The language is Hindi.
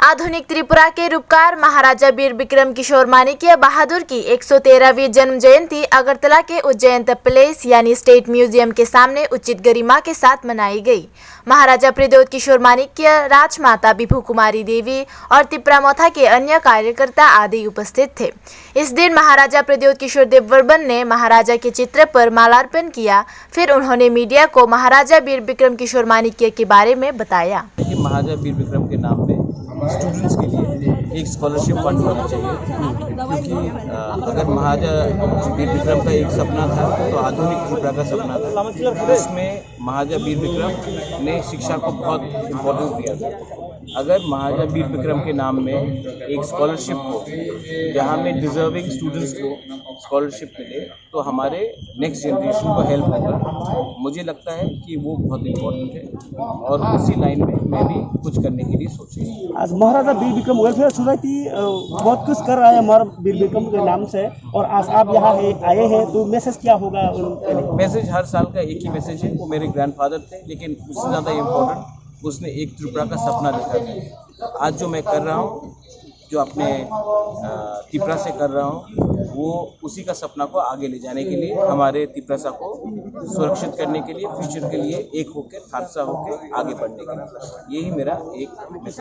आधुनिक त्रिपुरा के रूपकार महाराजा वीर विक्रम किशोर माणिक्य बहादुर की 113वीं जन्म जयंती अगरतला के उज्जैन प्लेस यानी स्टेट म्यूजियम के सामने उचित गरिमा के साथ मनाई गई। महाराजा प्रद्योत किशोर माणिक्य, राजमाता विभू कुमारी देवी और तिप्रामोथा के अन्य कार्यकर्ता आदि उपस्थित थे। इस दिन महाराजा प्रद्योत किशोर देववर्मन ने महाराजा के चित्र पर मालार्पण किया। फिर उन्होंने मीडिया को महाराजा वीर विक्रम किशोर माणिक्य के बारे में बताया। महाराजा वीर विक्रम के नाम पे स्टूडेंट्स के लिए एक स्कॉलरशिप फंड होना चाहिए, क्योंकि अगर महाराजा वीर विक्रम का एक सपना था तो आधुनिक त्रिपुरा का सपना था। इसमें महाराजा वीर विक्रम ने शिक्षा को बहुत इम्पोर्टेंस दिया था। अगर महाराजा वीर विक्रम के नाम में एक स्कॉलरशिप हो जहाँ में डिजर्विंग स्टूडेंट्स को स्कॉलरशिप मिले तो हमारे नेक्स्ट जनरेशन को हेल्प होगा। मुझे लगता है कि वो बहुत इम्पोर्टेंट है और उसी लाइन में मैं भी कुछ करने के लिए सोच रही हूँ। आज महाराजा वीर विक्रम वेलफेयर सोसाइटी बहुत कुछ कर रहा है महाराजा वीर विक्रम के नाम से, और आज आप यहाँ आए हैं तो मैसेज क्या होगा? मैसेज हर साल का एक ही मैसेज है। वो मेरे ग्रैंडफादर थे, लेकिन उससे ज़्यादा इम्पोर्टेंट उसने एक त्रिपुरा का सपना देखा था। आज जो मैं कर रहा हूँ, जो अपने त्रिपुरा से कर रहा हूँ, वो उसी का सपना को आगे ले जाने के लिए, हमारे त्रिपुरा को सुरक्षित करने के लिए, फ्यूचर के लिए एक होकर हादसा होकर आगे बढ़ने के लिए, यही मेरा एक मैसेज।